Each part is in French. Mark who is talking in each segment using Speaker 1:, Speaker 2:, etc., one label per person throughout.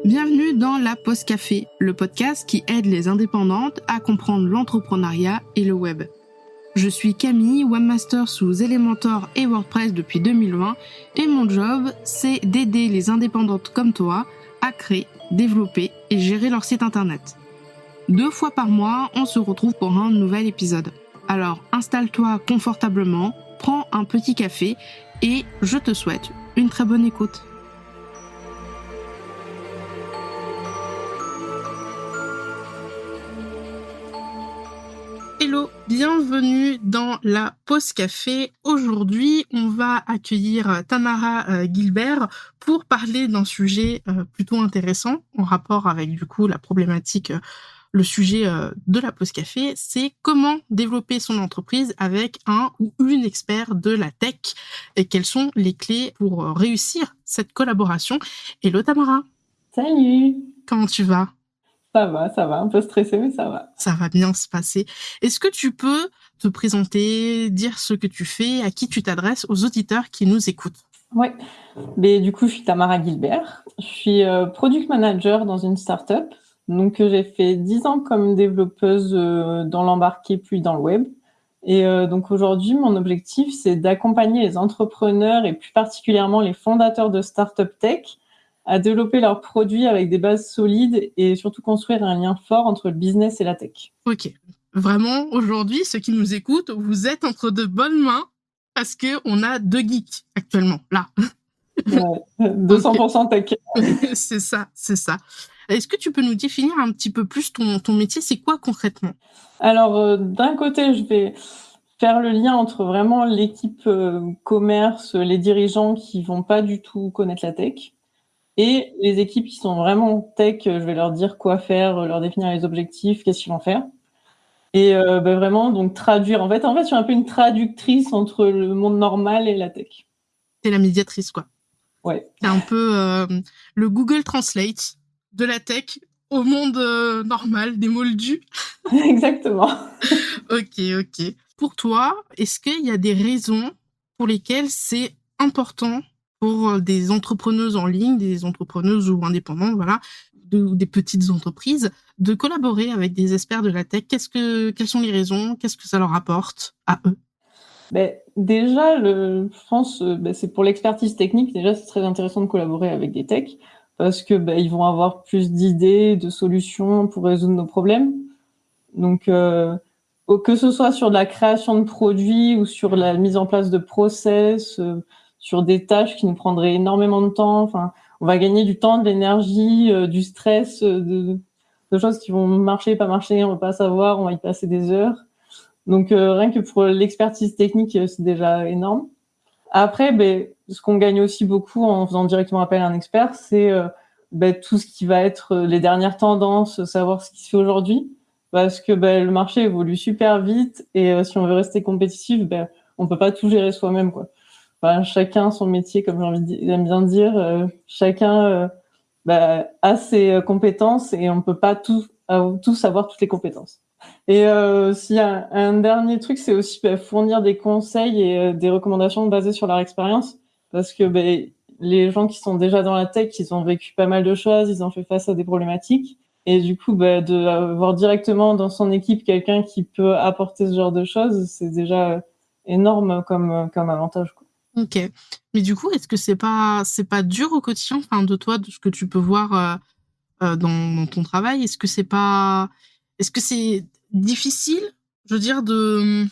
Speaker 1: Bienvenue dans la Pause Café, le podcast qui aide les indépendantes à comprendre l'entrepreneuriat et le web. Je suis Camille, webmaster sous Elementor et WordPress depuis 2020 et mon job, c'est d'aider les indépendantes comme toi à créer, développer et gérer leur site internet. 2 fois par mois, on se retrouve pour un nouvel épisode. Alors installe-toi confortablement, prends un petit café et je te souhaite une très bonne écoute. Hello, bienvenue dans la Pause Café. Aujourd'hui, on va accueillir Tamara Gilbert pour parler d'un sujet plutôt intéressant en rapport avec du coup la problématique, le sujet de la Pause Café, c'est comment développer son entreprise avec un ou une expert de la tech et quelles sont les clés pour réussir cette collaboration. Hello Tamara.
Speaker 2: Salut.
Speaker 1: Comment tu vas ?
Speaker 2: Ça va, un peu stressé, mais ça va.
Speaker 1: Ça va bien se passer. Est-ce que tu peux te présenter, dire ce que tu fais, à qui tu t'adresses, aux auditeurs qui nous écoutent ?
Speaker 2: Ouais. Mais du coup, je suis Tamara Gilbert. Je suis product manager dans une startup. Donc, j'ai fait 10 ans comme développeuse dans l'embarqué puis dans le web. Et donc aujourd'hui, mon objectif, c'est d'accompagner les entrepreneurs et plus particulièrement les fondateurs de startup tech à développer leurs produits avec des bases solides et surtout construire un lien fort entre le business et la tech.
Speaker 1: Ok. Vraiment, aujourd'hui, ceux qui nous écoutent, vous êtes entre de bonnes mains parce qu'on a 2 geeks actuellement, là.
Speaker 2: Ouais, 200% tech.
Speaker 1: C'est ça. Est-ce que tu peux nous définir un petit peu plus ton métier ? C'est quoi concrètement ?
Speaker 2: Alors, d'un côté, je vais faire le lien entre vraiment l'équipe commerce, les dirigeants qui vont pas du tout connaître la tech, et les équipes qui sont vraiment tech. Je vais leur dire quoi faire, leur définir les objectifs, qu'est-ce qu'ils vont faire. Et vraiment, donc traduire. En fait, je suis un peu une traductrice entre le monde normal et la tech.
Speaker 1: T'es la médiatrice, quoi.
Speaker 2: Ouais.
Speaker 1: C'est un peu le Google Translate de la tech au monde normal, des moldus.
Speaker 2: Exactement.
Speaker 1: Ok. Pour toi, est-ce qu'il y a des raisons pour lesquelles c'est important pour des entrepreneuses en ligne, des entrepreneuses ou indépendantes, voilà, ou des petites entreprises, de collaborer avec des experts de la tech ? Quelles sont les raisons ? Qu'est-ce que ça leur apporte à eux ?
Speaker 2: Déjà, je pense, c'est pour l'expertise technique. Déjà, c'est très intéressant de collaborer avec des techs parce que ils vont avoir plus d'idées, de solutions pour résoudre nos problèmes. Donc, que ce soit sur de la création de produits ou sur la mise en place de process, sur des tâches qui nous prendraient énormément de temps. Enfin, on va gagner du temps, de l'énergie, du stress, de choses qui vont marcher, pas marcher, on va pas savoir, on va y passer des heures. Donc, rien que pour l'expertise technique, c'est déjà énorme. Après, ce qu'on gagne aussi beaucoup en faisant directement appel à un expert, c'est tout ce qui va être les dernières tendances, savoir ce qui se fait aujourd'hui. Parce que le marché évolue super vite et si on veut rester compétitif, on peut pas tout gérer soi-même, quoi. Enfin, chacun son métier, comme j'aime bien dire. Chacun a ses compétences et on peut pas tous avoir toutes les compétences. Et s'il y a un dernier truc, c'est aussi fournir des conseils et des recommandations basées sur leur expérience, parce que les gens qui sont déjà dans la tech, ils ont vécu pas mal de choses, ils ont fait face à des problématiques, et du coup, d'avoir directement dans son équipe quelqu'un qui peut apporter ce genre de choses, c'est déjà énorme comme avantage, quoi.
Speaker 1: Ok. Mais du coup, est-ce que c'est pas dur au quotidien, enfin, de toi, de ce que tu peux voir dans ton travail? Est-ce que c'est difficile, je veux dire, de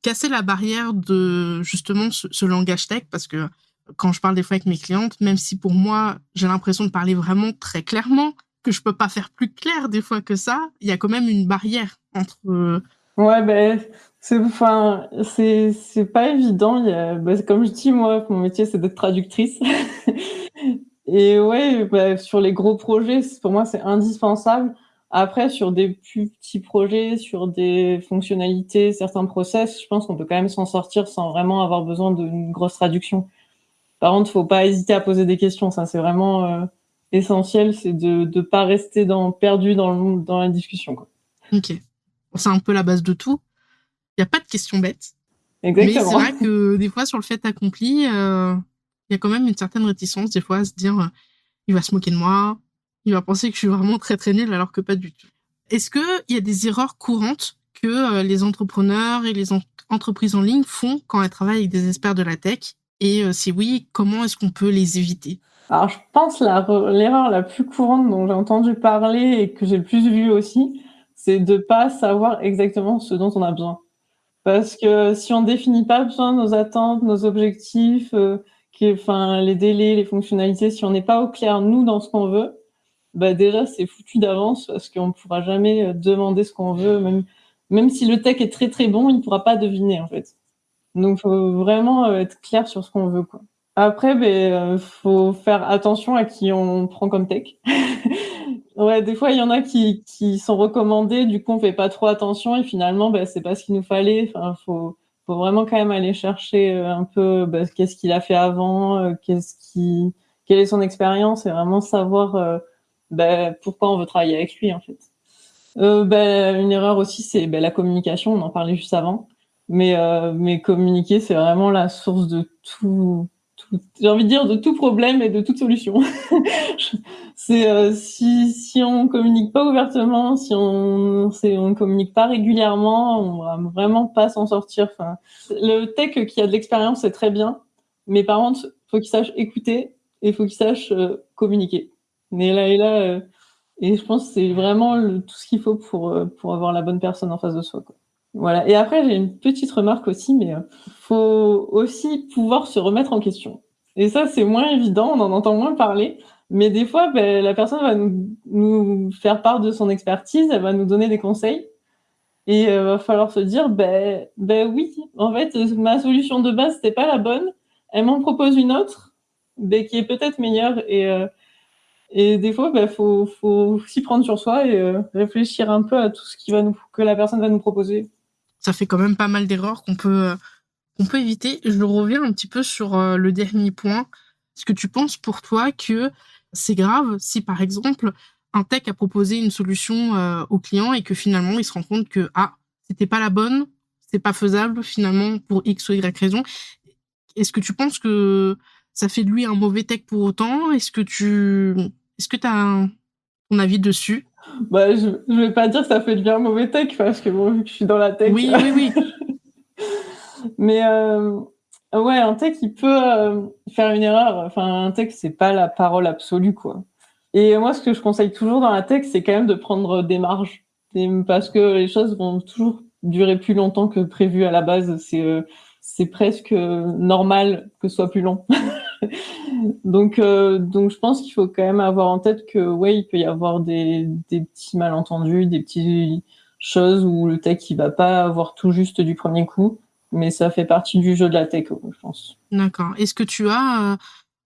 Speaker 1: casser la barrière de justement ce langage tech? Parce que quand je parle des fois avec mes clientes, même si pour moi, j'ai l'impression de parler vraiment très clairement, que je peux pas faire plus clair des fois que ça, il y a quand même une barrière entre...
Speaker 2: Ouais, c'est pas évident. Comme je dis, moi, mon métier, c'est d'être traductrice. Et ouais, sur les gros projets, pour moi, c'est indispensable. Après, sur des plus petits projets, sur des fonctionnalités, certains process, je pense qu'on peut quand même s'en sortir sans vraiment avoir besoin d'une grosse traduction. Par contre, faut pas hésiter à poser des questions. Ça, c'est vraiment essentiel, c'est de pas rester perdu dans la discussion, quoi.
Speaker 1: Ok. C'est un peu la base de tout. Il n'y a pas de questions bêtes.
Speaker 2: Exactement.
Speaker 1: Mais c'est vrai que des fois, sur le fait accompli, il y a quand même une certaine réticence, des fois, à se dire il va se moquer de moi, il va penser que je suis vraiment très très nulle alors que pas du tout. Est-ce qu'il y a des erreurs courantes que les entrepreneurs et les entreprises en ligne font quand elles travaillent avec des experts de la tech? Et si oui, comment est-ce qu'on peut les éviter?
Speaker 2: Alors, je pense l'erreur la plus courante dont j'ai entendu parler et que j'ai le plus vu aussi, c'est de pas savoir exactement ce dont on a besoin. Parce que si on définit pas besoin nos attentes, nos objectifs, les délais, les fonctionnalités, si on n'est pas au clair, nous, dans ce qu'on veut, bah déjà, c'est foutu d'avance parce qu'on ne pourra jamais demander ce qu'on veut. Même si le tech est très, très bon, il ne pourra pas deviner, en fait. Donc, faut vraiment être clair sur ce qu'on veut, quoi. Après, faut faire attention à qui on prend comme tech. Ouais, des fois, il y en a qui sont recommandés, du coup, on fait pas trop attention et finalement, c'est pas ce qu'il nous fallait. Enfin, faut vraiment quand même aller chercher un peu qu'est-ce qu'il a fait avant, quelle est son expérience et vraiment savoir pourquoi on veut travailler avec lui, en fait. Une erreur aussi, c'est la communication. On en parlait juste avant, mais communiquer, c'est vraiment la source de tout. J'ai envie de dire de tout problème et de toute solution. C'est si on communique pas ouvertement, si on communique pas régulièrement, on va vraiment pas s'en sortir. Enfin, le tech qui a de l'expérience, c'est très bien, mais par contre, faut qu'il sache écouter et faut qu'il sache communiquer. Et je pense que c'est vraiment tout ce qu'il faut pour avoir la bonne personne en face de soi, quoi. Voilà. Et après, j'ai une petite remarque aussi, mais faut aussi pouvoir se remettre en question. Et ça, c'est moins évident, on en entend moins parler. Mais des fois, la personne va nous faire part de son expertise, elle va nous donner des conseils. Et va falloir se dire, oui, en fait, ma solution de base, c'était pas la bonne. Elle m'en propose une autre, qui est peut-être meilleure. Et des fois, faut s'y prendre sur soi et réfléchir un peu à tout ce que la personne va nous proposer.
Speaker 1: Ça fait quand même pas mal d'erreurs qu'on peut éviter. Je reviens un petit peu sur le dernier point. Est-ce que tu penses pour toi que c'est grave si, par exemple, un tech a proposé une solution au client et que finalement, il se rend compte que, c'était pas la bonne, c'est pas faisable finalement pour X ou Y raison. Est-ce que tu penses que ça fait de lui un mauvais tech pour autant? Est-ce que t'as ton avis dessus?
Speaker 2: Je vais pas dire que ça fait de bien mauvais tech parce que bon, vu que je suis dans la tech.
Speaker 1: Oui, oui, oui.
Speaker 2: Mais ouais, un tech, il peut faire une erreur. Enfin, un tech, c'est pas la parole absolue, quoi. Et moi, ce que je conseille toujours dans la tech, c'est quand même de prendre des marges. Parce que les choses vont toujours durer plus longtemps que prévu à la base. C'est presque normal que ce soit plus long. Donc je pense qu'il faut quand même avoir en tête que, ouais, il peut y avoir des petits malentendus, des petites choses où le tech, il va pas avoir tout juste du premier coup. Mais ça fait partie du jeu de la tech, je pense.
Speaker 1: D'accord. Est-ce que tu as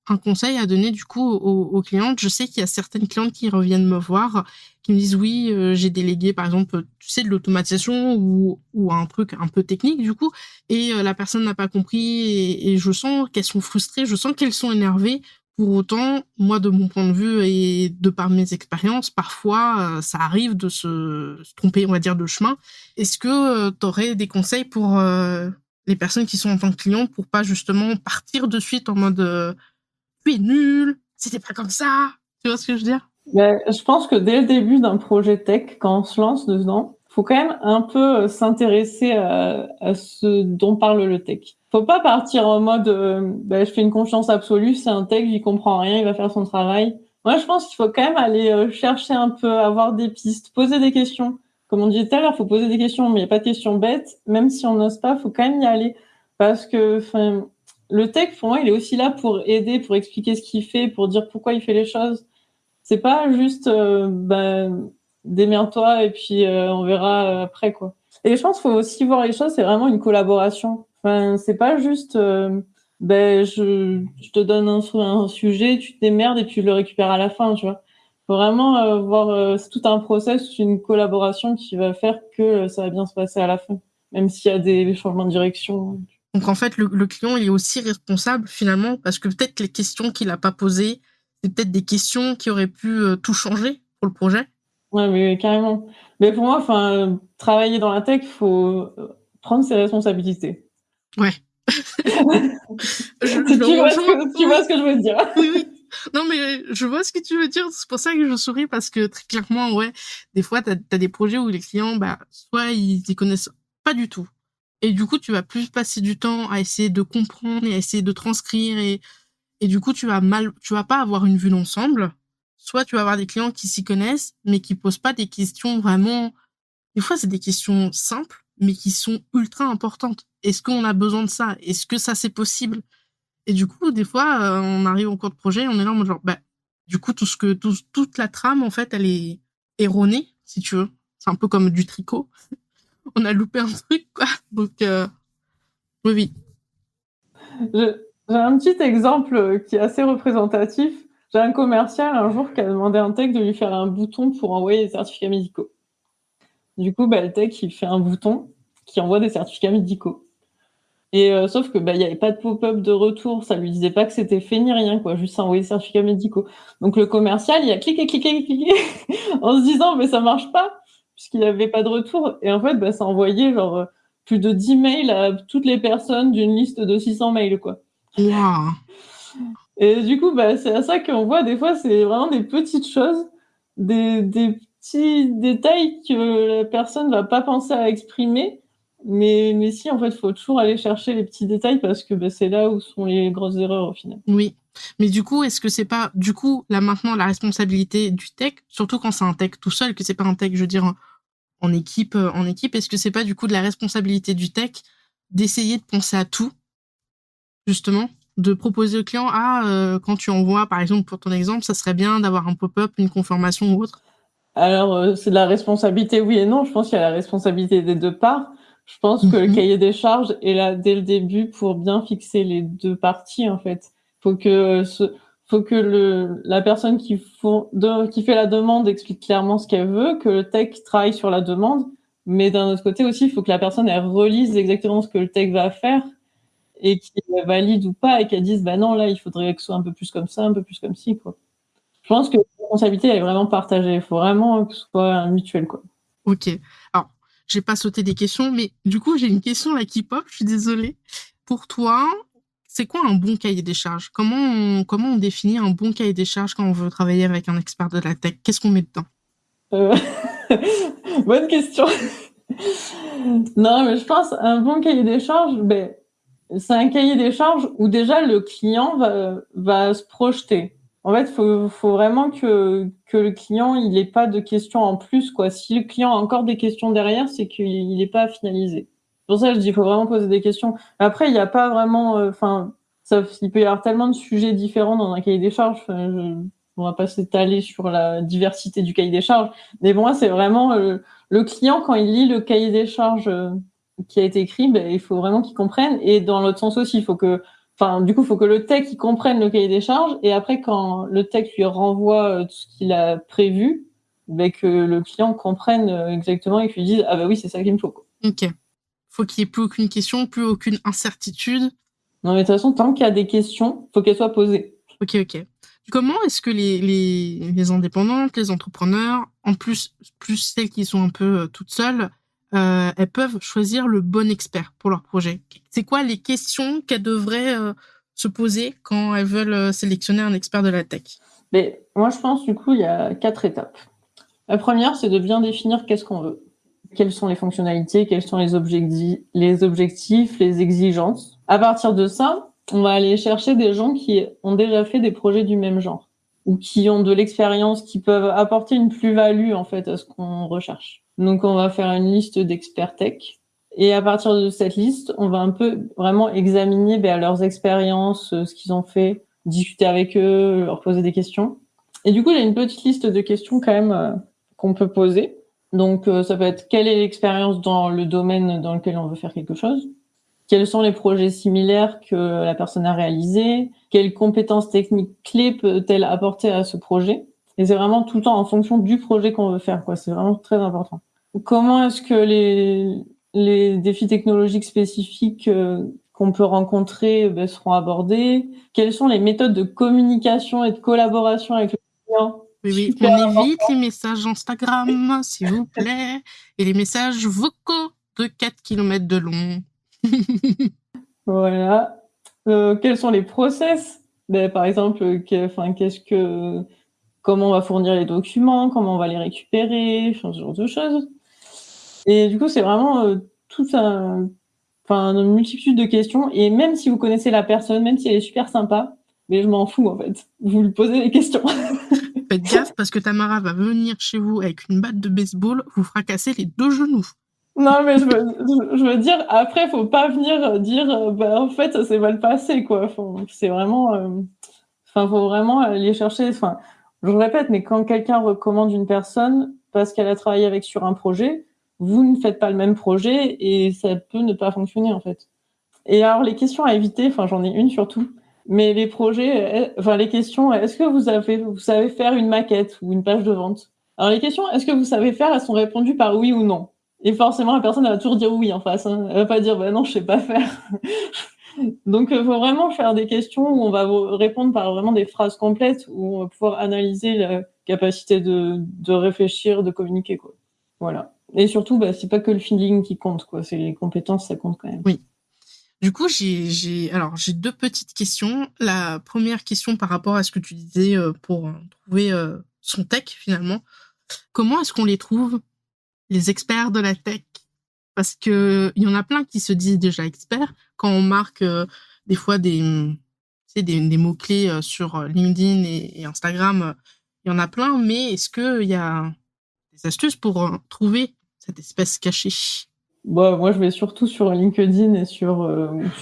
Speaker 1: un conseil à donner du coup aux clientes? Je sais qu'il y a certaines clientes qui reviennent me voir, qui me disent oui, j'ai délégué par exemple, tu sais, de l'automatisation ou un truc un peu technique du coup, et la personne n'a pas compris et je sens qu'elles sont frustrées, je sens qu'elles sont énervées. Pour autant, moi, de mon point de vue et de par mes expériences, parfois, ça arrive de se tromper, on va dire, de chemin. Est-ce que tu aurais des conseils pour les personnes qui sont en tant que clientes pour pas justement partir de suite en mode tu es nul, c'était pas comme ça. Tu vois ce que je veux dire?
Speaker 2: Je pense que dès le début d'un projet tech, quand on se lance dedans, faut quand même un peu s'intéresser à ce dont parle le tech. Faut pas partir en mode je fais une confiance absolue, c'est un tech, j'y comprends rien, il va faire son travail. Moi, je pense qu'il faut quand même aller chercher un peu, avoir des pistes, poser des questions. Comme on disait tout à l'heure, faut poser des questions, mais il n'y a pas de questions bêtes. Même si on n'ose pas, faut quand même y aller. Parce que le tech, pour moi, il est aussi là pour aider, pour expliquer ce qu'il fait, pour dire pourquoi il fait les choses. C'est pas juste démerde-toi et puis on verra après, quoi. Et je pense qu'il faut aussi voir les choses, c'est vraiment une collaboration. Enfin, c'est pas juste je te donne un sujet, tu te démerdes et tu le récupères à la fin, tu vois. Faut vraiment voir c'est tout un process, une collaboration qui va faire que ça va bien se passer à la fin, même s'il y a des changements de direction.
Speaker 1: Donc en fait, le client, il est aussi responsable finalement parce que peut-être les questions qu'il a pas posées, c'est peut-être des questions qui auraient pu tout changer pour le projet.
Speaker 2: Ouais, mais carrément. Mais pour moi, travailler dans la tech, faut prendre ses responsabilités.
Speaker 1: Ouais. Je
Speaker 2: Tu
Speaker 1: le
Speaker 2: vois
Speaker 1: rejoins.
Speaker 2: tu vois ce que je veux dire.
Speaker 1: Oui, oui. Non, mais je vois ce que tu veux dire. C'est pour ça que je souris parce que très clairement, ouais, des fois, t'as des projets où les clients, soit ils y connaissent pas du tout. Et du coup, tu vas plus passer du temps à essayer de comprendre et à essayer de transcrire et du coup, tu vas pas avoir une vue d'ensemble. Soit tu vas avoir des clients qui s'y connaissent, mais qui posent pas des questions vraiment. Des fois, c'est des questions simples, mais qui sont ultra importantes. Est-ce qu'on a besoin de ça? Est-ce que ça, c'est possible? Et du coup, des fois, on arrive en cours de projet, on est là en mode genre, du coup, toute la trame, en fait, elle est erronée, si tu veux. C'est un peu comme du tricot. On a loupé un truc, quoi. Donc, oui, oui.
Speaker 2: J'ai un petit exemple qui est assez représentatif. J'ai un commercial un jour qui a demandé à un tech de lui faire un bouton pour envoyer des certificats médicaux. Du coup, le tech, il fait un bouton qui envoie des certificats médicaux. Et sauf que il y avait pas de pop-up de retour, ça lui disait pas que c'était fait ni rien, quoi, juste envoyer des certificats médicaux. Donc le commercial, il a cliqué en se disant mais ça marche pas puisqu'il avait pas de retour. Et en fait, ça envoyait genre plus de 10 mails à toutes les personnes d'une liste de 600 mails, quoi.
Speaker 1: Waouh.
Speaker 2: Et du coup, c'est à ça qu'on voit des fois, c'est vraiment des petites choses, des petits détails que la personne va pas penser à exprimer, mais si, en fait, faut toujours aller chercher les petits détails parce que c'est là où sont les grosses erreurs au final.
Speaker 1: Oui. Mais du coup, est-ce que c'est pas, du coup, là maintenant, la responsabilité du tech, surtout quand c'est un tech tout seul, que c'est pas un tech, je veux dire, en équipe, est-ce que c'est pas du coup de la responsabilité du tech d'essayer de penser à tout, justement, de proposer au client, quand tu envoies, par exemple, pour ton exemple, ça serait bien d'avoir un pop-up, une confirmation ou autre?
Speaker 2: Alors, c'est de la responsabilité, oui et non. Je pense qu'il y a la responsabilité des deux parts. Je pense que le cahier des charges est là dès le début pour bien fixer les deux parties, en fait. Faut que la personne qui fait la demande explique clairement ce qu'elle veut, que le tech travaille sur la demande. Mais d'un autre côté aussi, il faut que la personne, elle relise exactement ce que le tech va faire et qu'elle valide ou pas et qu'elle dise, non, là, il faudrait que ce soit un peu plus comme ça, un peu plus comme ci, quoi. Je pense que la responsabilité elle est vraiment partagée. Il faut vraiment que ce soit mutuel, quoi.
Speaker 1: Ok. Alors, j'ai pas sauté des questions, mais du coup, j'ai une question là qui pop, je suis désolée. Pour toi, c'est quoi un bon cahier des charges? Comment on définit un bon cahier des charges quand on veut travailler avec un expert de la tech? Qu'est-ce qu'on met dedans?
Speaker 2: Euh, Bonne question. Non, mais je pense un bon cahier des charges, c'est un cahier des charges où déjà le client va se projeter. En fait, faut vraiment que le client il ait pas de questions en plus, quoi. Si le client a encore des questions derrière, c'est qu'il n'est pas finalisé. C'est pour ça que je dis il faut vraiment poser des questions. Après, il n'y a pas vraiment, il peut y avoir tellement de sujets différents dans un cahier des charges. On va pas s'étaler sur la diversité du cahier des charges, mais pour moi, c'est vraiment le client quand il lit le cahier des charges qui a été écrit, il faut vraiment qu'il comprenne. Et dans l'autre sens aussi, il faut que le tech il comprenne le cahier des charges. Et après, quand le tech lui renvoie tout ce qu'il a prévu, que le client comprenne exactement et qu'il lui dise oui, c'est ça qu'il me faut, quoi.
Speaker 1: Ok. Faut qu'il n'y ait plus aucune question, plus aucune incertitude.
Speaker 2: Non, mais de toute façon, tant qu'il y a des questions, faut qu'elles soient posées.
Speaker 1: Ok, ok. Comment est-ce que les indépendantes, les entrepreneurs, en plus celles qui sont un peu toutes seules, elles peuvent choisir le bon expert pour leur projet? C'est quoi les questions qu'elles devraient se poser quand elles veulent sélectionner un expert de la tech?
Speaker 2: Mais moi, je pense, du coup, il y a 4 étapes. La première, c'est de bien définir qu'est-ce qu'on veut. Quelles sont les fonctionnalités, quels sont les objectifs, les exigences. À partir de ça, on va aller chercher des gens qui ont déjà fait des projets du même genre ou qui ont de l'expérience, qui peuvent apporter une plus-value en fait à ce qu'on recherche. Donc on va faire une liste d'experts tech et à partir de cette liste, on va un peu vraiment examiner leurs expériences, ce qu'ils ont fait, discuter avec eux, leur poser des questions. Et du coup, il y a une petite liste de questions quand même qu'on peut poser. Donc, ça peut être quelle est l'expérience dans le domaine dans lequel on veut faire quelque chose? Quels sont les projets similaires que la personne a réalisés? Quelles compétences techniques clés peut-elle apporter à ce projet? Et c'est vraiment tout le temps en fonction du projet qu'on veut faire, quoi. C'est vraiment très important. Comment est-ce que les défis technologiques spécifiques qu'on peut rencontrer seront abordés? Quelles sont les méthodes de communication et de collaboration avec le client?
Speaker 1: Oui, oui,
Speaker 2: Super
Speaker 1: on
Speaker 2: important.
Speaker 1: évite les messages Instagram, s'il vous plaît, et les messages vocaux de 4 kilomètres de long.
Speaker 2: Voilà. Quels sont les process par exemple, comment on va fournir les documents, comment on va les récupérer, ce genre de choses. Et du coup, c'est vraiment une multitude de questions. Et même si vous connaissez la personne, même si elle est super sympa, mais je m'en fous en fait. Vous lui posez les questions.
Speaker 1: Faites gaffe parce que Tamara va venir chez vous avec une batte de baseball, vous fracasser les 2 genoux.
Speaker 2: Non, mais je veux dire, après, faut pas venir dire, en fait, ça s'est mal passé, quoi. C'est vraiment, faut vraiment aller chercher. Enfin, je répète, mais quand quelqu'un recommande une personne parce qu'elle a travaillé avec sur un projet, vous ne faites pas le même projet et ça peut ne pas fonctionner, en fait. Et alors, les questions à éviter, j'en ai une surtout. Mais les projets, les questions, est-ce que vous savez faire une maquette ou une page de vente? Alors, les questions, est-ce que vous savez faire, elles sont répondues par oui ou non. Et forcément, la personne, elle va toujours dire oui en face. Hein. Elle va pas dire, non, je sais pas faire. Donc, il faut vraiment faire des questions où on va vous répondre par vraiment des phrases complètes, où on va pouvoir analyser la capacité de réfléchir, de communiquer, quoi. Voilà. Et surtout, c'est pas que le feeling qui compte, quoi. C'est les compétences, ça compte quand même.
Speaker 1: Oui. Du coup, j'ai 2 petites questions. La première question par rapport à ce que tu disais pour trouver son tech finalement. Comment est-ce qu'on les trouve, les experts de la tech? Parce que il y en a plein qui se disent déjà experts quand on marque des fois des mots-clés sur LinkedIn et Instagram. Il y en a plein, mais est-ce qu'il y a des astuces pour trouver cette espèce cachée?
Speaker 2: Moi, je vais surtout sur LinkedIn et sur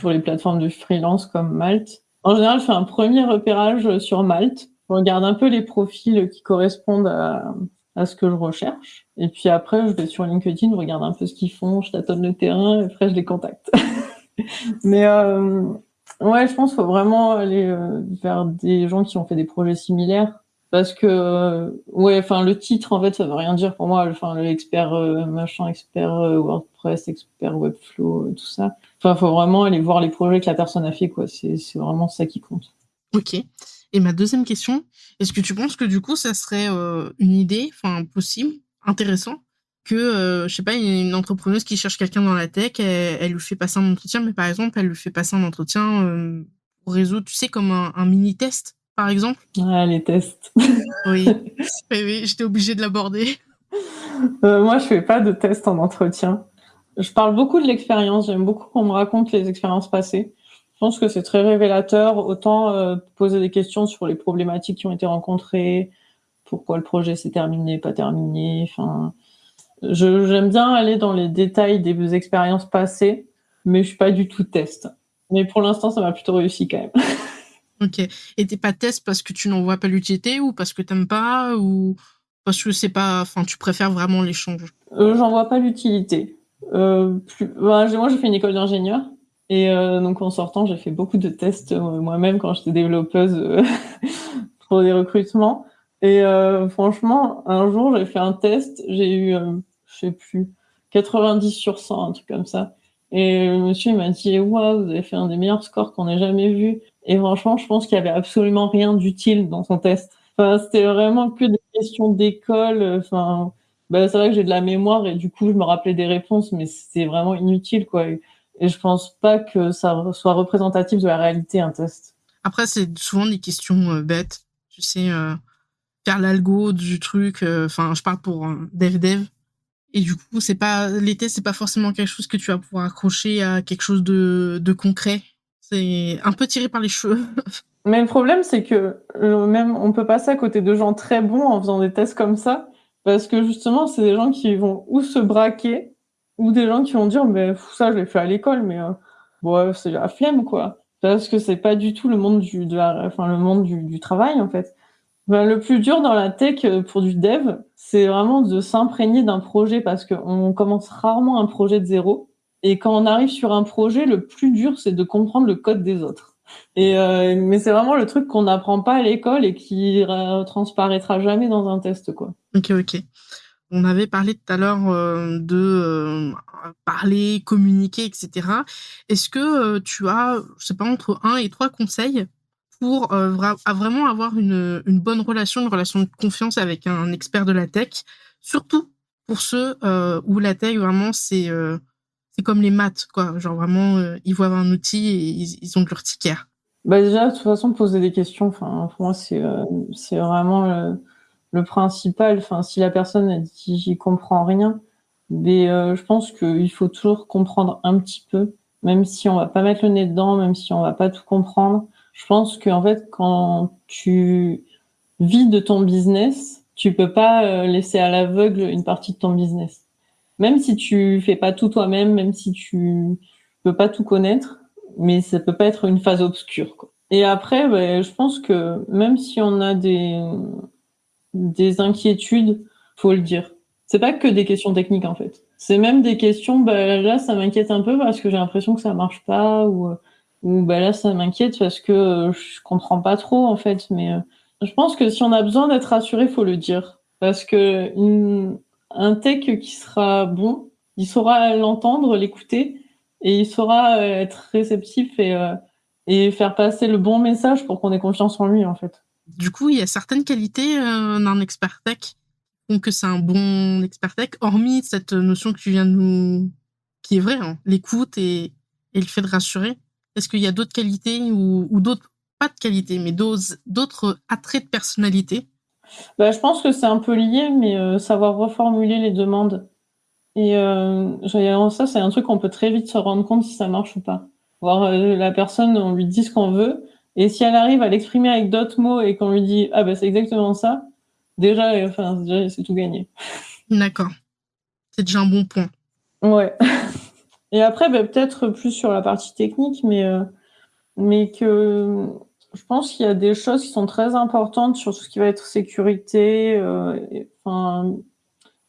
Speaker 2: les plateformes de freelance comme Malte. En général, je fais un premier repérage sur Malte. Je regarde un peu les profils qui correspondent à ce que je recherche. Et puis après, je vais sur LinkedIn, je regarde un peu ce qu'ils font, je tâtonne le terrain et après, je les contacte. Mais ouais, je pense qu'il faut vraiment aller vers des gens qui ont fait des projets similaires. Parce que le titre en fait ça veut rien dire pour moi. L'expert expert WordPress, expert Webflow, tout ça. Faut vraiment aller voir les projets que la personne a fait, quoi. C'est vraiment ça qui compte.
Speaker 1: Ok. Et ma deuxième question, est-ce que tu penses que du coup ça serait une idée, possible, intéressant, que je sais pas, une entrepreneuse qui cherche quelqu'un dans la tech, elle lui fait passer un entretien, mais par exemple elle lui fait passer un entretien pour résoudre, tu sais, comme un mini test, par exemple.
Speaker 2: Ah, les tests.
Speaker 1: Oui. Oui, j'étais obligée de l'aborder.
Speaker 2: Moi, je fais pas de tests en entretien. Je parle beaucoup de l'expérience. J'aime beaucoup qu'on me raconte les expériences passées. Je pense que c'est très révélateur. Autant poser des questions sur les problématiques qui ont été rencontrées, pourquoi le projet s'est terminé, pas terminé. J'aime bien aller dans les détails des expériences passées, mais je suis pas du tout test. Mais pour l'instant, ça m'a plutôt réussi quand même.
Speaker 1: Ok. Et t'es pas test parce que tu n'en vois pas l'utilité ou parce que t'aimes pas ou parce que c'est pas, tu préfères vraiment l'échange?
Speaker 2: J'en vois pas l'utilité. Moi, j'ai fait une école d'ingénieur et donc en sortant, j'ai fait beaucoup de tests moi-même quand j'étais développeuse pour des recrutements. Et franchement, un jour, j'ai fait un test, j'ai eu, je sais plus, 90 sur 100, un truc comme ça. Et le monsieur il m'a dit, waouh, vous avez fait un des meilleurs scores qu'on ait jamais vu. Et franchement, je pense qu'il y avait absolument rien d'utile dans son test. C'était vraiment que des questions d'école. C'est vrai que j'ai de la mémoire et du coup, je me rappelais des réponses, mais c'était vraiment inutile, quoi. Et je pense pas que ça soit représentatif de la réalité, un test.
Speaker 1: Après, c'est souvent des questions bêtes. Tu sais, faire l'algo du truc. Je parle pour dev. Et du coup, les tests, c'est pas forcément quelque chose que tu vas pouvoir accrocher à quelque chose de concret. C'est un peu tiré par les cheveux.
Speaker 2: Mais le problème, c'est que même on peut passer à côté de gens très bons en faisant des tests comme ça, parce que justement, c'est des gens qui vont ou se braquer, ou des gens qui vont dire, mais ça, je l'ai fait à l'école, mais c'est la flemme, quoi. Parce que c'est pas du tout le monde le monde du travail, en fait. Le plus dur dans la tech pour du dev, c'est vraiment de s'imprégner d'un projet parce qu'on commence rarement un projet de zéro. Et quand on arrive sur un projet, le plus dur, c'est de comprendre le code des autres. Mais c'est vraiment le truc qu'on n'apprend pas à l'école et qui transparaîtra jamais dans un test, quoi.
Speaker 1: Ok. On avait parlé tout à l'heure de parler, communiquer, etc. Est-ce que tu as, je sais pas, entre 1 et 3 conseils pour vraiment avoir une bonne relation, une relation de confiance avec un expert de la tech, surtout pour ceux où la tech, vraiment, c'est comme les maths, quoi. Genre vraiment, ils voient un outil et ils ont de l'urticaire.
Speaker 2: Bah, déjà, de toute façon, poser des questions, enfin, pour moi, c'est vraiment le principal. Enfin, si la personne elle dit: «J'y comprends rien», mais je pense qu'il faut toujours comprendre un petit peu, même si on va pas mettre le nez dedans, même si on va pas tout comprendre. Je pense qu'en fait, quand tu vis de ton business, tu peux pas, laisser à l'aveugle une partie de ton business. Même si tu fais pas tout toi-même, même si tu peux pas tout connaître, mais ça peut pas être une phase obscure, quoi. Et après, je pense que même si on a des inquiétudes, faut le dire. C'est pas que des questions techniques, en fait. C'est même des questions, là, ça m'inquiète un peu parce que j'ai l'impression que ça marche pas ou là, ça m'inquiète parce que, je comprends pas trop, en fait. Mais, je pense que si on a besoin d'être rassuré, faut le dire. Parce qu'un tech qui sera bon, il saura l'entendre, l'écouter et il saura, être réceptif et faire passer le bon message pour qu'on ait confiance en lui, en fait.
Speaker 1: Du coup, il y a certaines qualités d'un expert tech qui font que c'est un bon expert tech, hormis cette notion que tu viens de nous... qui est vraie, hein, l'écoute et le fait de rassurer. Est-ce qu'il y a d'autres qualités ou d'autres, pas de qualités, mais d'autres attraits de personnalité?
Speaker 2: Je pense que c'est un peu lié, mais savoir reformuler les demandes et ça, c'est un truc qu'on peut très vite se rendre compte si ça marche ou pas. Voir, la personne, on lui dit ce qu'on veut et si elle arrive à l'exprimer avec d'autres mots et qu'on lui dit: «Ah c'est exactement ça», déjà, c'est tout gagné.
Speaker 1: D'accord. C'est déjà un bon point.
Speaker 2: Ouais. Et après, peut-être plus sur la partie technique, mais que je pense qu'il y a des choses qui sont très importantes sur tout ce qui va être sécurité,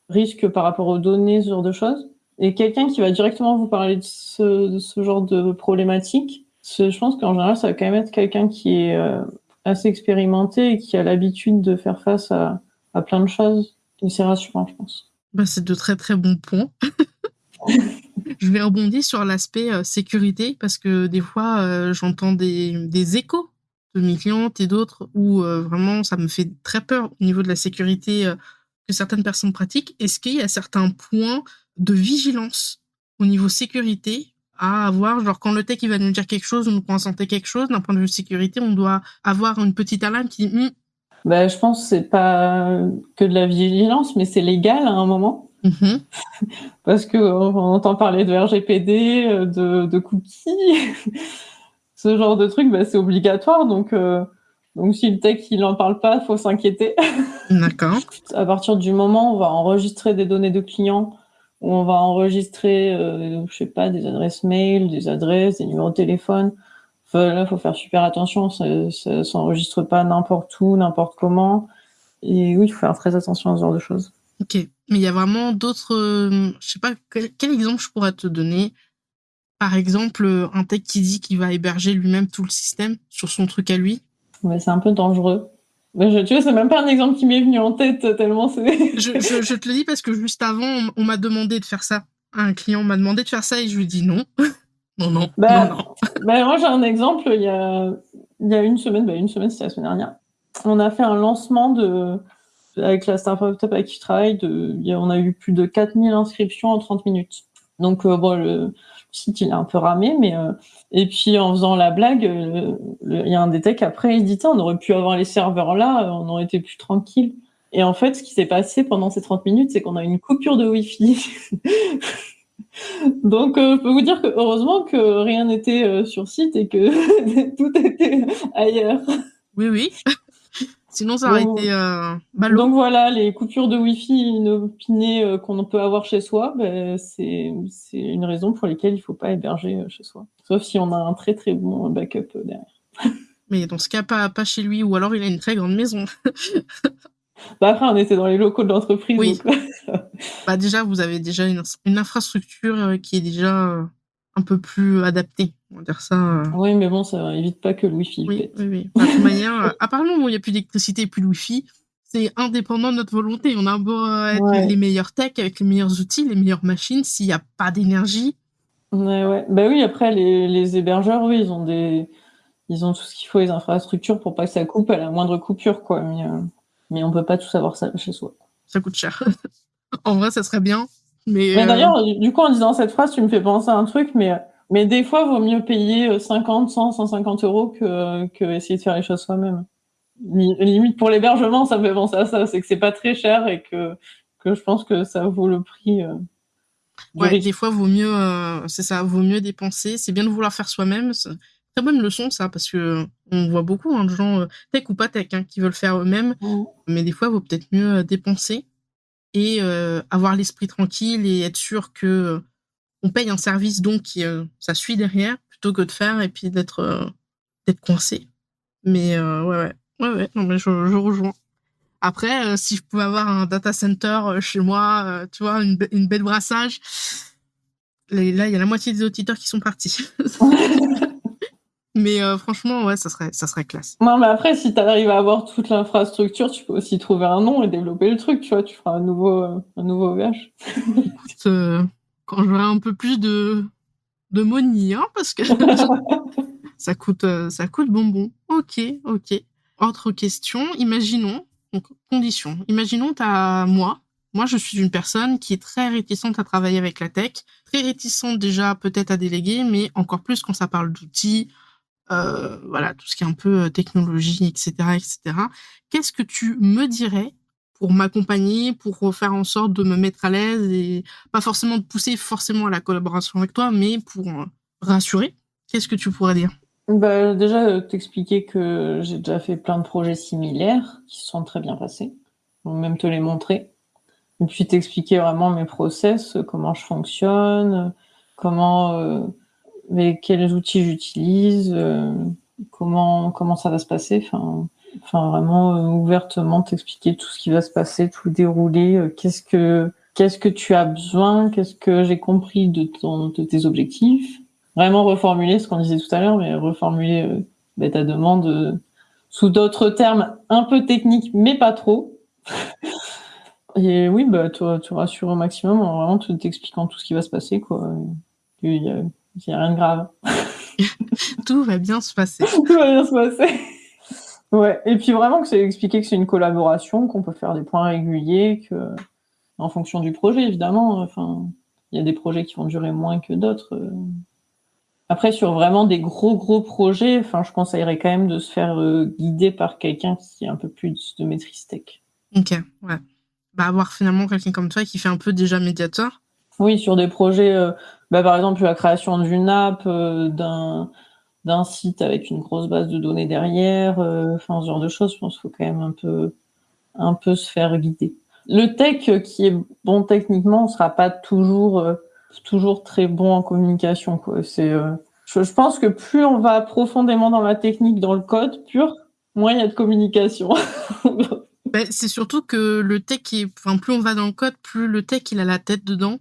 Speaker 2: risque par rapport aux données, ce genre de choses. Et quelqu'un qui va directement vous parler de ce genre de problématique, je pense qu'en général, ça va quand même être quelqu'un qui est assez expérimenté et qui a l'habitude de faire face à plein de choses. Et c'est rassurant, je pense.
Speaker 1: C'est de très très bons points. Je vais rebondir sur l'aspect sécurité parce que des fois, j'entends des échos de mes clientes et d'autres où vraiment ça me fait très peur au niveau de la sécurité que certaines personnes pratiquent. Est-ce qu'il y a certains points de vigilance au niveau sécurité à avoir? Genre quand le tech il va nous dire quelque chose ou nous présenter quelque chose, d'un point de vue sécurité, on doit avoir une petite alarme qui dit
Speaker 2: Je pense que c'est pas que de la vigilance, mais c'est légal à un moment. Parce qu'on entend parler de RGPD, de cookies, ce genre de truc, c'est obligatoire. Donc si le tech il en parle pas, faut s'inquiéter.
Speaker 1: D'accord.
Speaker 2: À partir du moment où on va enregistrer des données de clients, où on va enregistrer, je sais pas, des adresses mail, des adresses, des numéros de téléphone, là, faut faire super attention. Ça s'enregistre pas n'importe où, n'importe comment. Et oui, il faut faire très attention à ce genre de choses.
Speaker 1: Ok. Mais il y a vraiment d'autres... je sais pas, quel exemple je pourrais te donner? Par exemple, un tech qui dit qu'il va héberger lui-même tout le système sur son truc à lui.
Speaker 2: Mais c'est un peu dangereux. Tu vois, c'est même pas un exemple qui m'est venu en tête tellement c'est.
Speaker 1: Je te le dis parce que juste avant, on m'a demandé de faire ça. Un client m'a demandé de faire ça et je lui ai dit non. Non, non, non, non.
Speaker 2: Moi, j'ai un exemple. Il y a une semaine, c'était la semaine dernière. On a fait un lancement avec la startup avec qui je travaille. On a eu plus de 4000 inscriptions en 30 minutes. Donc, le site, il est un peu ramé, mais. Et puis, en faisant la blague, il y a un des techs après, il dit: on aurait pu avoir les serveurs là, on aurait été plus tranquille. Et en fait, ce qui s'est passé pendant ces 30 minutes, c'est qu'on a eu une coupure de Wi-Fi. Donc, je peux vous dire que heureusement que rien n'était sur site et que tout était ailleurs.
Speaker 1: Oui, oui. Sinon, ça aurait
Speaker 2: Donc,
Speaker 1: été ballot.
Speaker 2: donc voilà, les coupures de Wi-Fi inopinées qu'on peut avoir chez soi, c'est une raison pour laquelle il ne faut pas héberger chez soi. Sauf si on a un très très bon backup derrière.
Speaker 1: Mais dans ce cas, pas chez lui, ou alors il a une très grande maison.
Speaker 2: Après, on était dans les locaux de l'entreprise.
Speaker 1: Oui.
Speaker 2: Donc...
Speaker 1: Déjà, vous avez déjà une infrastructure qui est déjà un peu plus adaptée. On va dire ça.
Speaker 2: Oui, mais bon, ça évite pas que le Wi-Fi
Speaker 1: Oui,
Speaker 2: pète.
Speaker 1: oui, oui. De toute manière, à part nous, où il n'y a plus d'électricité et plus de Wi-Fi, c'est indépendant de notre volonté. On a beau être les meilleurs tech, avec les meilleurs outils, les meilleures machines, s'il n'y a pas d'énergie.
Speaker 2: Ouais. Oui, après, les hébergeurs, oui, ils ont tout ce qu'il faut, les infrastructures, pour pas que ça coupe à la moindre coupure, quoi. Mais on peut pas tout savoir ça chez soi.
Speaker 1: Ça coûte cher. En vrai, ça serait bien. Mais
Speaker 2: D'ailleurs, du coup, en disant cette phrase, tu me fais penser à un truc, mais Mais des fois, vaut mieux payer 50, 100, 150 euros que essayer de faire les choses soi-même. Limite pour l'hébergement, ça me fait penser à ça, c'est que c'est pas très cher et que je pense que ça vaut le prix du
Speaker 1: Ouais,
Speaker 2: risque.
Speaker 1: des fois, c'est ça, vaut mieux dépenser. C'est bien de vouloir faire soi-même. C'est une très bonne leçon, ça, parce que on voit beaucoup de gens, tech ou pas tech, hein, qui veulent faire eux-mêmes. Mais des fois, il vaut peut-être mieux dépenser et avoir l'esprit tranquille et être sûr que on paye un service, donc ça suit derrière, plutôt que de faire et puis d'être coincé. Mais ouais, non, mais je rejoins. Après, si je pouvais avoir un data center chez moi, tu vois, une baie de brassage, là, il y a la moitié des auditeurs qui sont partis. Mais franchement, ouais, ça serait classe.
Speaker 2: Non, mais après, si tu arrives à avoir toute l'infrastructure, tu peux aussi trouver un nom et développer le truc, tu vois, tu feras un nouveau OVH.
Speaker 1: Écoute, quand j'aurai un peu plus de money, hein, parce que ça coûte bonbon. Ok. Autre question, imaginons, donc condition, imaginons moi je suis une personne qui est très réticente à travailler avec la tech, très réticente déjà peut-être à déléguer, mais encore plus quand ça parle d'outils, voilà, tout ce qui est un peu technologie, etc., etc. Qu'est-ce que tu me dirais pour m'accompagner, pour faire en sorte de me mettre à l'aise et pas forcément de pousser forcément à la collaboration avec toi, mais pour rassurer? Qu'est-ce que tu pourrais dire?
Speaker 2: Bah, déjà, t'expliquer que j'ai déjà fait plein de projets similaires qui se sont très bien passés. Je vais même te les montrer. Et puis t'expliquer vraiment mes process, comment je fonctionne, mais quels outils j'utilise, comment ça va se passer. Enfin vraiment ouvertement t'expliquer tout ce qui va se passer, tout le déroulé. Qu'est-ce que tu as besoin, qu'est-ce que j'ai compris de tes objectifs. Vraiment reformuler ce qu'on disait tout à l'heure, mais reformuler ta demande sous d'autres termes un peu techniques, mais pas trop. Et oui, tu rassures au maximum en vraiment t'expliquant tout ce qui va se passer, quoi. Il y a rien de grave.
Speaker 1: Tout va bien se passer.
Speaker 2: Tout va bien se passer. Ouais. Et puis vraiment que c'est expliquer que c'est une collaboration, qu'on peut faire des points réguliers, que en fonction du projet, évidemment. Enfin, il y a des projets qui vont durer moins que d'autres. Après, sur vraiment des gros projets, enfin, je conseillerais quand même de se faire guider par quelqu'un qui a un peu plus de maîtrise tech.
Speaker 1: Ok, ouais. Bah, avoir finalement quelqu'un comme toi qui fait un peu déjà médiateur.
Speaker 2: Oui, sur des projets, par exemple la création d'une app, d'un site avec une grosse base de données derrière, enfin ce genre de choses, je pense qu'il faut quand même un peu se faire guider. Le tech qui est bon techniquement sera pas toujours très bon en communication, quoi. Je pense que plus on va profondément dans la technique, dans le code pur, moins il y a de communication.
Speaker 1: Bah, c'est surtout que enfin, plus on va dans le code, plus le tech, il a la tête dedans.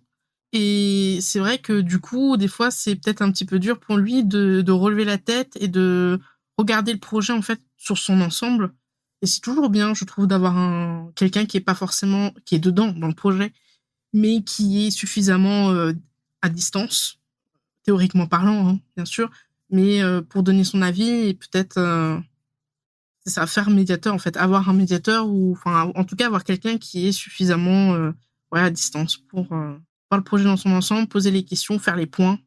Speaker 1: Et c'est vrai que du coup, des fois, c'est peut-être un petit peu dur pour lui de relever la tête et de regarder le projet, en fait, sur son ensemble. Et c'est toujours bien, je trouve, d'avoir quelqu'un qui est pas forcément, qui est dedans, dans le projet, mais qui est suffisamment à distance, théoriquement parlant, hein, bien sûr, mais pour donner son avis et peut-être c'est ça, faire médiateur, en fait, avoir un médiateur ou, enfin, en tout cas, avoir quelqu'un qui est suffisamment ouais, à distance pour voir le projet dans son ensemble, poser les questions, faire les points.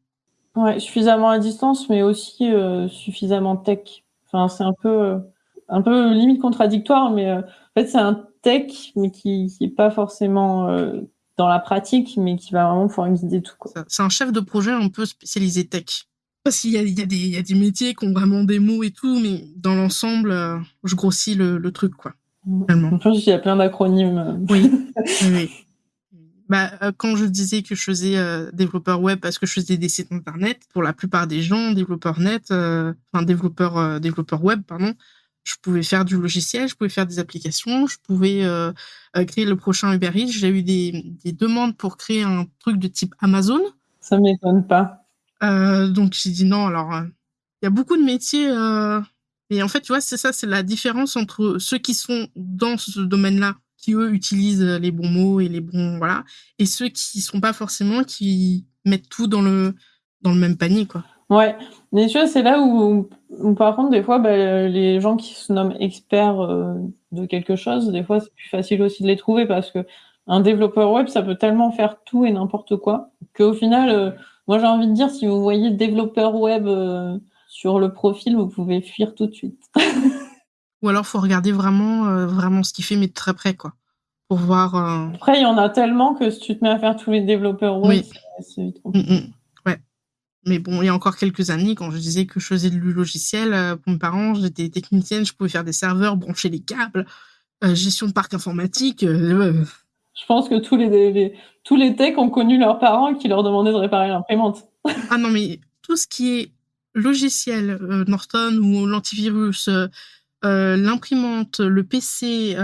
Speaker 2: Ouais, suffisamment à distance, mais aussi suffisamment tech. Enfin, c'est un peu limite contradictoire, mais en fait, c'est un tech, mais qui est pas forcément dans la pratique, mais qui va vraiment pouvoir guider tout, quoi.
Speaker 1: C'est un chef de projet un peu spécialisé tech. Parce qu'il y a des métiers qui ont vraiment des mots et tout, mais dans l'ensemble, je grossis le truc, quoi. Finalement.
Speaker 2: En plus, il y a plein d'acronymes.
Speaker 1: Oui. Bah, quand je disais que je faisais développeur web parce que je faisais des sites internet, pour la plupart des gens, développeur web, pardon, je pouvais faire du logiciel, je pouvais faire des applications, je pouvais créer le prochain Uber Eats. J'ai eu des demandes pour créer un truc de type Amazon.
Speaker 2: Ça m'étonne pas.
Speaker 1: Donc j'ai dit non. Alors, il y a beaucoup de métiers. Et en fait, tu vois, c'est ça, c'est la différence entre ceux qui sont dans ce domaine-là, qui eux utilisent les bons mots et les bons voilà, et ceux qui sont pas forcément, qui mettent tout dans le même panier, quoi.
Speaker 2: Ouais, mais tu vois, c'est là où par contre, des fois, les gens qui se nomment experts de quelque chose, des fois, c'est plus facile aussi de les trouver parce que un développeur web, ça peut tellement faire tout et n'importe quoi qu'au final, Moi, j'ai envie de dire, si vous voyez développeur web sur le profil, vous pouvez fuir tout de suite.
Speaker 1: Ou alors, faut regarder vraiment ce qu'il fait, mais de très près, quoi. Pour voir.
Speaker 2: Après, il y en a tellement que si tu te mets à faire tous les développeurs web,
Speaker 1: Oui.
Speaker 2: c'est vite compliqué.
Speaker 1: Ouais. Mais bon, il y a encore quelques années, quand je disais que je faisais du logiciel, pour mes parents, j'étais technicienne, je pouvais faire des serveurs, brancher les câbles, gestion de parc informatique.
Speaker 2: Je pense que tous les techs ont connu leurs parents qui leur demandaient de réparer l'imprimante.
Speaker 1: Ah non, mais tout ce qui est logiciel, Norton ou l'antivirus, l'imprimante, le PC.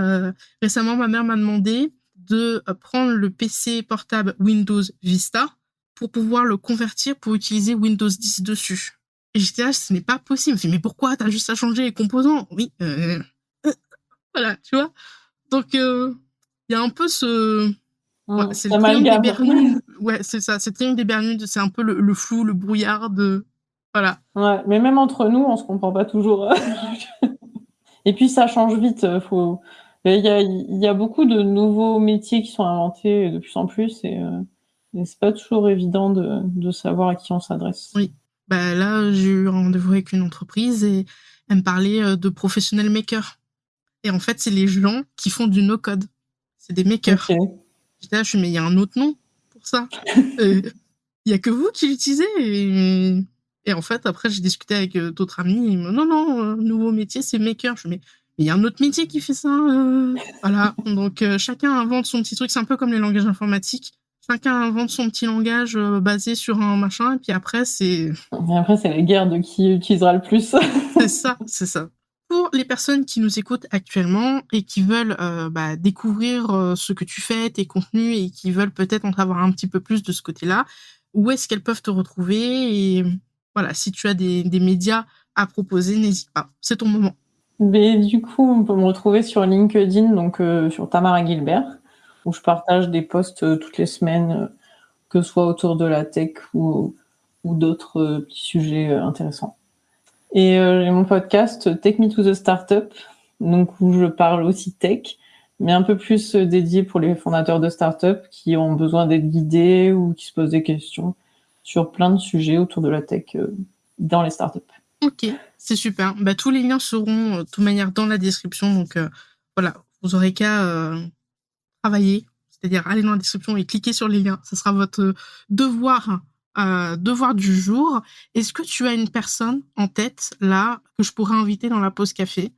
Speaker 1: Récemment, ma mère m'a demandé de prendre le PC portable Windows Vista pour pouvoir le convertir pour utiliser Windows 10 dessus. Et j'étais là, ce n'est pas possible. Je me dis, mais pourquoi? T'as juste à changer les composants. Oui, voilà, tu vois. Donc, il y a un peu ce... Ouais, c'est le triangle des Bermudes. Ouais, c'est ça, c'est le triangle des Bermudes. C'est un peu le flou, le brouillard de... Voilà.
Speaker 2: Ouais, mais même entre nous, on se comprend pas toujours. Et puis, ça change vite. Il y a beaucoup de nouveaux métiers qui sont inventés de plus en plus et c'est pas toujours évident de savoir à qui on s'adresse.
Speaker 1: Oui. Bah, là, j'ai eu rendez-vous avec une entreprise et elle me parlait de professionnels makers. Et en fait, c'est les gens qui font du no-code. C'est des makers.
Speaker 2: Okay.
Speaker 1: J'étais là, mais il y a un autre nom pour ça. Il y a que vous qui l'utilisez. Et en fait, après, j'ai discuté avec d'autres amis. Ils me disent, non, nouveau métier, c'est maker. Je me dis, mais il y a un autre métier qui fait ça. Voilà. Donc, chacun invente son petit truc. C'est un peu comme les langages informatiques. Chacun invente son petit langage basé sur un machin. Et puis après, c'est
Speaker 2: la guerre de qui utilisera le plus.
Speaker 1: C'est ça. Pour les personnes qui nous écoutent actuellement et qui veulent découvrir ce que tu fais, tes contenus, et qui veulent peut-être en savoir un petit peu plus de ce côté-là, où est-ce qu'elles peuvent te retrouver? Et voilà, si tu as des médias à proposer, n'hésite pas. C'est ton moment.
Speaker 2: Mais du coup, on peut me retrouver sur LinkedIn, donc sur Tamara Gilbert, où je partage des posts toutes les semaines, que ce soit autour de la tech ou d'autres petits sujets intéressants. Et j'ai mon podcast Take Me to the Startup, donc où je parle aussi tech, mais un peu plus dédié pour les fondateurs de startup qui ont besoin d'être guidés ou qui se posent des questions sur plein de sujets autour de la tech dans les startups.
Speaker 1: Ok, c'est super. Bah, tous les liens seront de toute manière dans la description, donc voilà, vous aurez qu'à travailler, c'est-à-dire aller dans la description et cliquer sur les liens. Ce sera votre devoir du jour. Est-ce que tu as une personne en tête, là, que je pourrais inviter dans la pause café,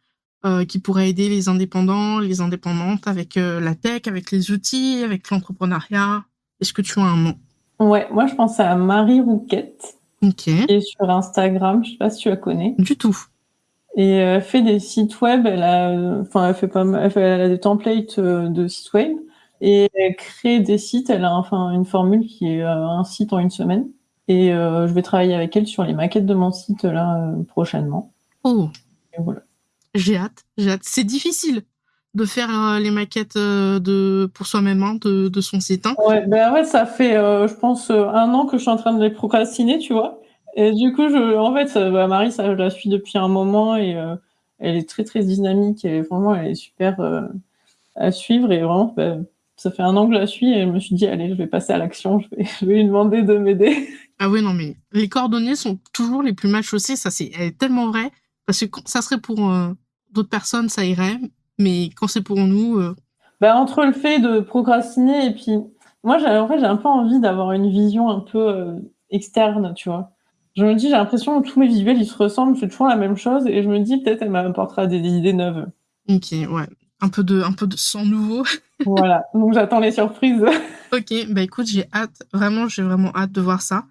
Speaker 1: qui pourrait aider les indépendants, les indépendantes avec la tech, avec les outils, avec l'entrepreneuriat? Est-ce que tu as un nom?
Speaker 2: Ouais, moi je pense à Marie Rouquette, qui est sur Instagram, je sais pas si tu la connais.
Speaker 1: Du tout.
Speaker 2: Et elle fait des sites web, elle a des templates de sites web, et elle crée des sites, elle a une formule qui est un site en une semaine. Et je vais travailler avec elle sur les maquettes de mon site là prochainement.
Speaker 1: Oh.
Speaker 2: Et voilà.
Speaker 1: J'ai hâte. C'est difficile de faire les maquettes pour soi-même, hein, de son site. Hein.
Speaker 2: Ouais, ça fait, je pense, 1 an que je suis en train de les procrastiner, tu vois. Et du coup, Marie, je la suis depuis un moment et elle est très très dynamique et vraiment, elle est super à suivre et vraiment, ça fait 1 an que je la suis et je me suis dit, allez, je vais passer à l'action, je vais lui demander de m'aider.
Speaker 1: Ah oui, non, mais les cordonniers sont toujours les plus mal chaussés, ça c'est tellement vrai, parce que quand ça serait pour d'autres personnes, ça irait, mais quand c'est pour nous...
Speaker 2: Entre le fait de procrastiner et puis, moi, j'ai un peu envie d'avoir une vision un peu externe, tu vois. Je me dis, j'ai l'impression que tous mes visuels, ils se ressemblent, je fais toujours la même chose et je me dis, peut-être, elle m'apportera des idées neuves.
Speaker 1: Ok, ouais. Un peu de sang nouveau.
Speaker 2: Voilà. Donc, j'attends les surprises.
Speaker 1: Ok, bah écoute, j'ai vraiment hâte de voir ça.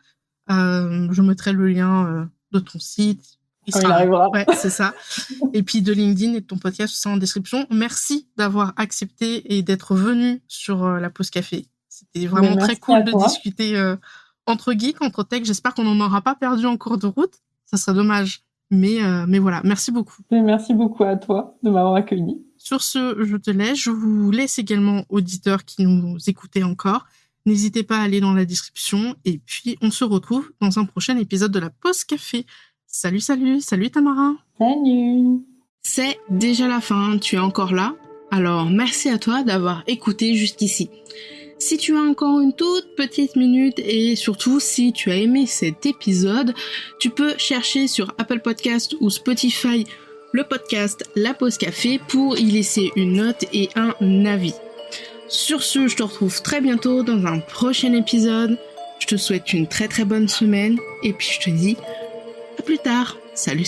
Speaker 1: Je mettrai le lien de ton site.
Speaker 2: Quand il arrivera.
Speaker 1: Ouais, c'est ça. Et puis de LinkedIn et de ton podcast, tout ça en description. Merci d'avoir accepté et d'être venu sur la pause café. C'était vraiment très cool de discuter entre geeks, entre tech. J'espère qu'on n'en aura pas perdu en cours de route. Ça serait dommage. Mais voilà, merci beaucoup.
Speaker 2: Et merci beaucoup à toi de m'avoir accueilli.
Speaker 1: Sur ce, je te laisse. Je vous laisse également, auditeurs qui nous écoutez encore. N'hésitez pas à aller dans la description. Et puis, on se retrouve dans un prochain épisode de la pause café. Salut Tamara.
Speaker 2: Salut.
Speaker 1: C'est déjà la fin, tu es encore là? Alors merci à toi d'avoir écouté jusqu'ici. Si tu as encore une toute petite minute et surtout si tu as aimé cet épisode, tu peux chercher sur Apple Podcast ou Spotify le podcast La Pause Café pour y laisser une note et un avis. Sur ce, je te retrouve très bientôt dans un prochain épisode. Je te souhaite une très très bonne semaine et puis je te dis à plus tard. Salut.